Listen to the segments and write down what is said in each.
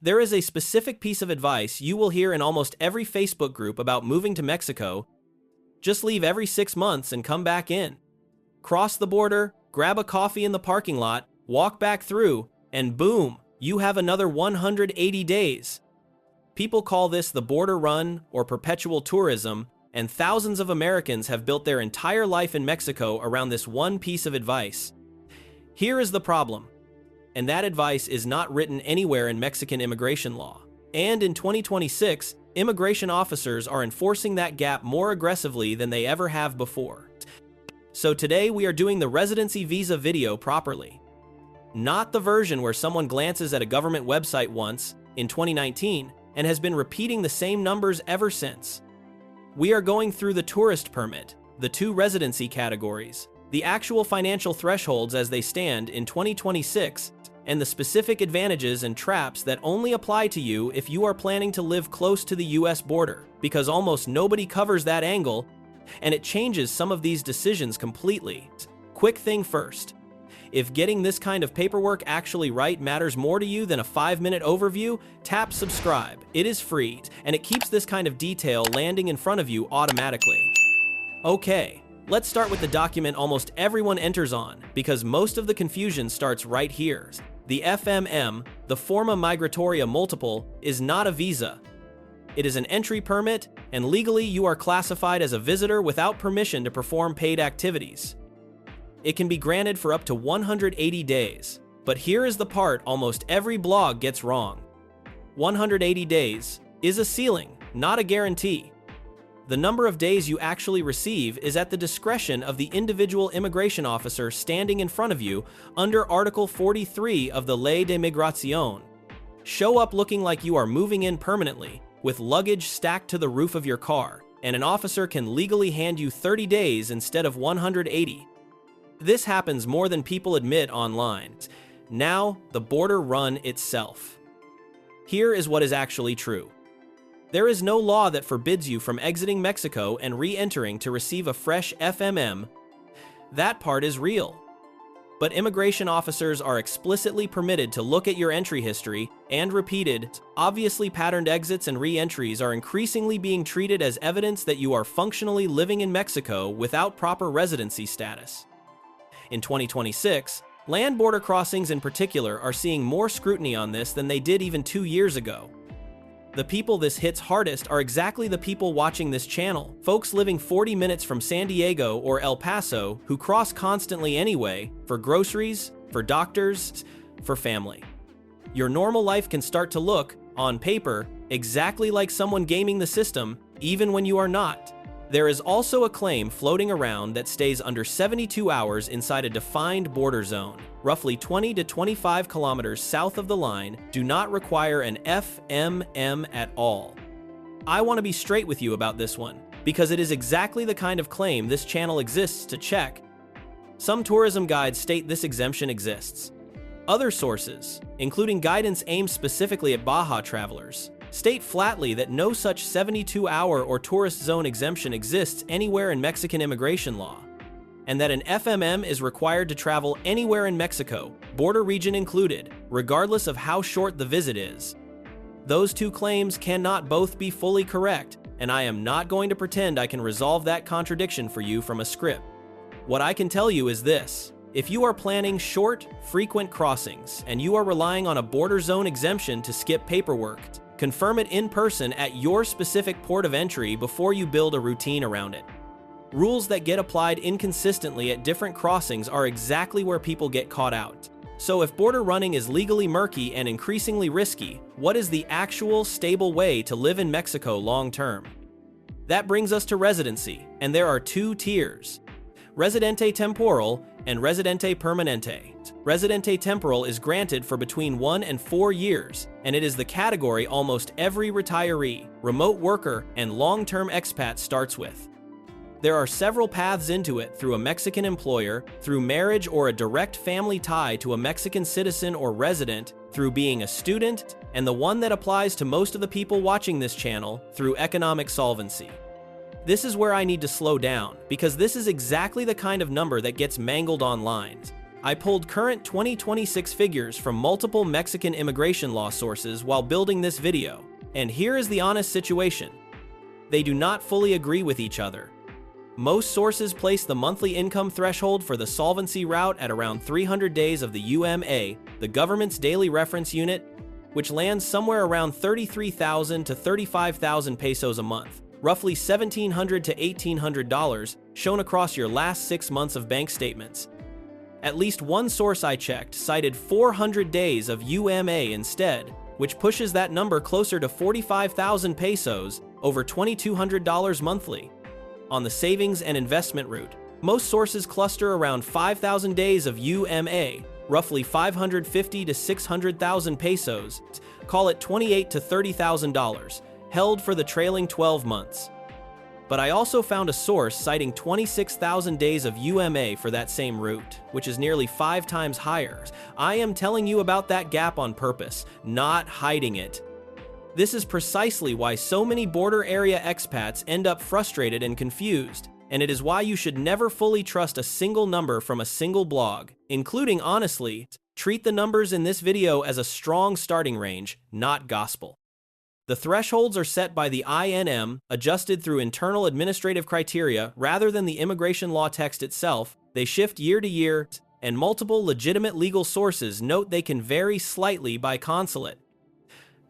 There is a specific piece of advice you will hear in almost every Facebook group about moving to Mexico. Just leave every 6 months and come back in. Cross the border, grab a coffee in the parking lot, walk back through, and boom, you have another 180 days. People call this the border run or perpetual tourism, and thousands of Americans have built their entire life in Mexico around this one piece of advice. Here is the problem, and that advice is not written anywhere in Mexican immigration law. And in 2026, immigration officers are enforcing that gap more aggressively than they ever have before. So today we are doing the residency visa video properly. Not the version where someone glances at a government website once, in 2019, and has been repeating the same numbers ever since. We are going through the tourist permit, the 2 residency categories, the actual financial thresholds as they stand in 2026, and the specific advantages and traps that only apply to you if you are planning to live close to the US border, because almost nobody covers that angle, and it changes some of these decisions completely. Quick thing first. If getting this kind of paperwork actually right matters more to you than a 5-minute overview, tap subscribe. It is free, and it keeps this kind of detail landing in front of you automatically. Okay, let's start with the document almost everyone enters on, because most of the confusion starts right here. The FMM, the Forma Migratoria Multiple, is not a visa. It is an entry permit, and legally you are classified as a visitor without permission to perform paid activities. It can be granted for up to 180 days, but here is the part almost every blog gets wrong. 180 days is a ceiling, not a guarantee. The number of days you actually receive is at the discretion of the individual immigration officer standing in front of you under Article 43 of the Ley de Migración. Show up looking like you are moving in permanently, with luggage stacked to the roof of your car, and an officer can legally hand you 30 days instead of 180. This happens more than people admit online. Now, the border run itself. Here is what is actually true. There is no law that forbids you from exiting Mexico and re-entering to receive a fresh FMM. That part is real. But immigration officers are explicitly permitted to look at your entry history, and repeated, obviously patterned exits and re-entries are increasingly being treated as evidence that you are functionally living in Mexico without proper residency status. In 2026, land border crossings in particular are seeing more scrutiny on this than they did even 2 years ago. The people this hits hardest are exactly the people watching this channel, folks living 40 minutes from San Diego or El Paso who cross constantly anyway, for groceries, for doctors, for family. Your normal life can start to look, on paper, exactly like someone gaming the system, even when you are not. There is also a claim floating around that stays under 72 hours inside a defined border zone, roughly 20 to 25 kilometers south of the line, do not require an FMM at all. I want to be straight with you about this one, because it is exactly the kind of claim this channel exists to check. Some tourism guides state this exemption exists. Other sources, including guidance aimed specifically at Baja travelers, state flatly that no such 72-hour or tourist zone exemption exists anywhere in Mexican immigration law, and that an FMM is required to travel anywhere in Mexico, border region included, regardless of how short the visit is. Those two claims cannot both be fully correct, and I am not going to pretend I can resolve that contradiction for you from a script. What I can tell you is this. If you are planning short, frequent crossings, and you are relying on a border zone exemption to skip paperwork, confirm it in person at your specific port of entry before you build a routine around it. Rules that get applied inconsistently at different crossings are exactly where people get caught out. So if border running is legally murky and increasingly risky, what is the actual stable way to live in Mexico long term? That brings us to residency, and there are 2 tiers: Residente Temporal and Residente Permanente. Residente Temporal is granted for between 1 and 4 years, and it is the category almost every retiree, remote worker, and long-term expat starts with. There are several paths into it through a Mexican employer, through marriage or a direct family tie to a Mexican citizen or resident, through being a student, and the one that applies to most of the people watching this channel, through economic solvency. This is where I need to slow down, because this is exactly the kind of number that gets mangled online. I pulled current 2026 figures from multiple Mexican immigration law sources while building this video, and here is the honest situation. They do not fully agree with each other. Most sources place the monthly income threshold for the solvency route at around 300 days of the UMA, the government's daily reference unit, which lands somewhere around 33,000 to 35,000 pesos a month, roughly $1,700 to $1,800, shown across your last 6 months of bank statements. At least one source I checked cited 400 days of UMA instead, which pushes that number closer to 45,000 pesos, over $2,200 monthly. On the savings and investment route, most sources cluster around 5,000 days of UMA, roughly 550 to 600,000 pesos, call it $28,000 to $30,000, held for the trailing 12 months. But I also found a source citing 26,000 days of UMA for that same route, which is nearly 5 times higher. I am telling you about that gap on purpose, not hiding it. This is precisely why so many border area expats end up frustrated and confused, and it is why you should never fully trust a single number from a single blog, including, honestly, treat the numbers in this video as a strong starting range, not gospel. The thresholds are set by the INM, adjusted through internal administrative criteria rather than the immigration law text itself. They shift year to year, and multiple legitimate legal sources note they can vary slightly by consulate.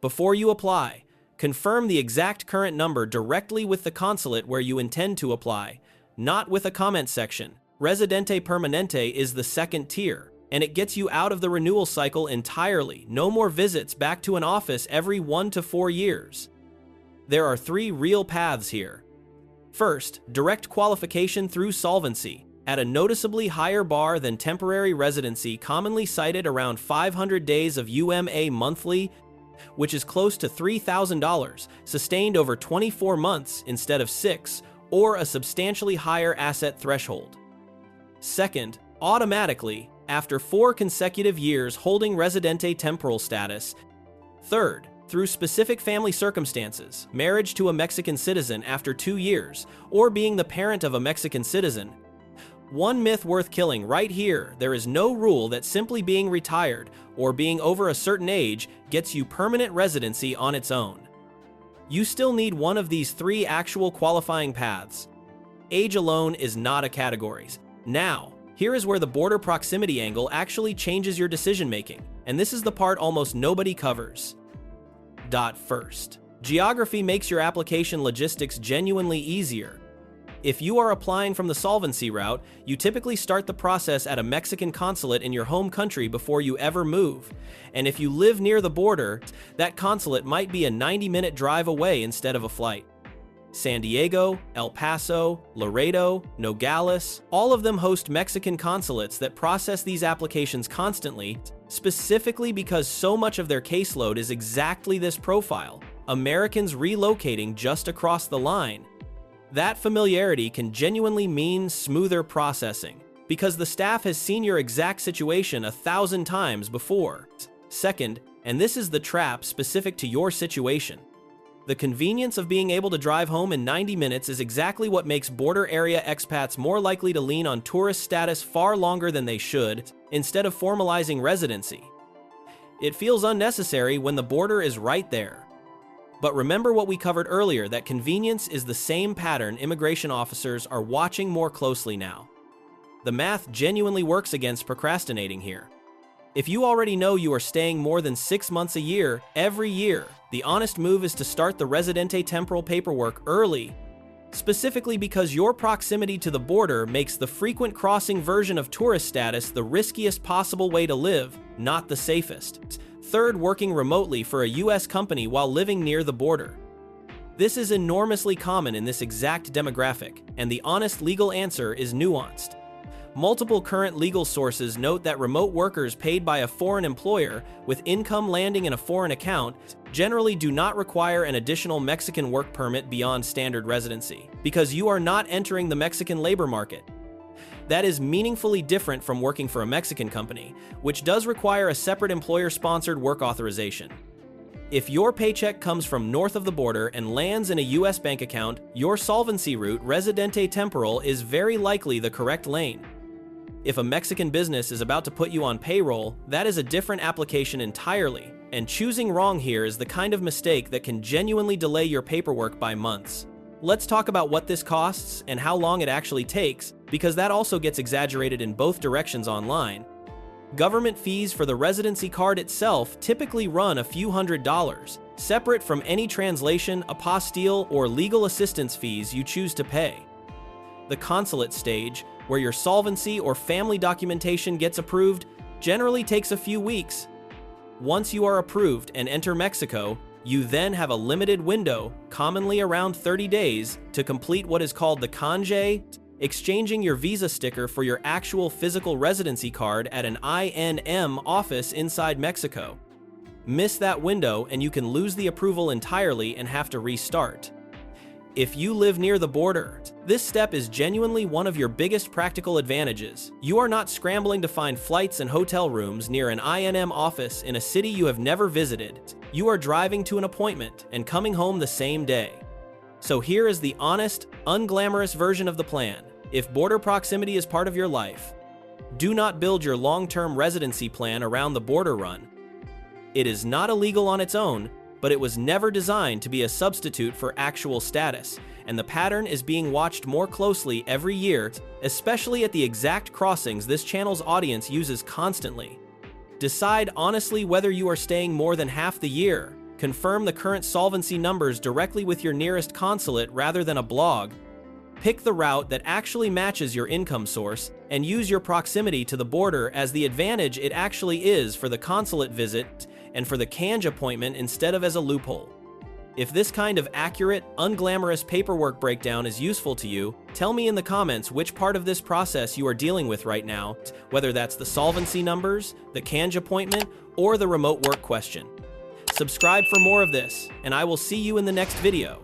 Before you apply, confirm the exact current number directly with the consulate where you intend to apply, not with a comment section. Residente Permanente is the second tier, and it gets you out of the renewal cycle entirely. No more visits back to an office every 1 to 4 years. There are 3 real paths here. First, direct qualification through solvency, at a noticeably higher bar than temporary residency, commonly cited around 500 days of UMA monthly, which is close to $3,000, sustained over 24 months instead of 6, or a substantially higher asset threshold. Second, automatically, after 4 consecutive years holding Residente Temporal status. Third, through specific family circumstances, marriage to a Mexican citizen after 2 years, or being the parent of a Mexican citizen. One myth worth killing right here: there is no rule that simply being retired or being over a certain age gets you permanent residency on its own. You still need one of these 3 actual qualifying paths. Age alone is not a category. Now, here is where the border proximity angle actually changes your decision-making, and this is the part almost nobody covers. First, geography makes your application logistics genuinely easier. If you are applying from the solvency route, you typically start the process at a Mexican consulate in your home country before you ever move. And if you live near the border, that consulate might be a 90-minute drive away instead of a flight. San Diego, El Paso, Laredo, Nogales, all of them host Mexican consulates that process these applications constantly, specifically because so much of their caseload is exactly this profile: Americans relocating just across the line. That familiarity can genuinely mean smoother processing, because the staff has seen your exact situation 1,000 times before. Second, and this is the trap specific to your situation, the convenience of being able to drive home in 90 minutes is exactly what makes border area expats more likely to lean on tourist status far longer than they should, instead of formalizing residency. It feels unnecessary when the border is right there. But remember what we covered earlier, that convenience is the same pattern immigration officers are watching more closely now. The math genuinely works against procrastinating here. If you already know you are staying more than 6 months a year, every year, the honest move is to start the Residente Temporal paperwork early, specifically because your proximity to the border makes the frequent crossing version of tourist status the riskiest possible way to live, not the safest. Third, working remotely for a US company while living near the border. This is enormously common in this exact demographic, and the honest legal answer is nuanced. Multiple current legal sources note that remote workers paid by a foreign employer with income landing in a foreign account generally do not require an additional Mexican work permit beyond standard residency, because you are not entering the Mexican labor market. That is meaningfully different from working for a Mexican company, which does require a separate employer-sponsored work authorization. If your paycheck comes from north of the border and lands in a US bank account, your solvency route, Residente Temporal, is very likely the correct lane. If a Mexican business is about to put you on payroll, that is a different application entirely, and choosing wrong here is the kind of mistake that can genuinely delay your paperwork by months. Let's talk about what this costs and how long it actually takes, because that also gets exaggerated in both directions online. Government fees for the residency card itself typically run a few $100s, separate from any translation, apostille, or legal assistance fees you choose to pay. The consulate stage, where your solvency or family documentation gets approved, generally takes a few weeks. Once you are approved and enter Mexico, you then have a limited window, commonly around 30 days, to complete what is called the canje, exchanging your visa sticker for your actual physical residency card at an INM office inside Mexico. Miss that window and you can lose the approval entirely and have to restart. If you live near the border, this step is genuinely one of your biggest practical advantages. You are not scrambling to find flights and hotel rooms near an INM office in a city you have never visited. You are driving to an appointment and coming home the same day. So here is the honest, unglamorous version of the plan. If border proximity is part of your life, do not build your long-term residency plan around the border run. It is not illegal on its own, but it was never designed to be a substitute for actual status, and the pattern is being watched more closely every year, especially at the exact crossings this channel's audience uses constantly. Decide honestly whether you are staying more than half the year. Confirm the current solvency numbers directly with your nearest consulate rather than a blog. Pick the route that actually matches your income source, and use your proximity to the border as the advantage it actually is for the consulate visit and for the canje appointment instead of as a loophole. If this kind of accurate, unglamorous paperwork breakdown is useful to you, tell me in the comments which part of this process you are dealing with right now, whether that's the solvency numbers, the canje appointment, or the remote work question. Subscribe for more of this, and I will see you in the next video.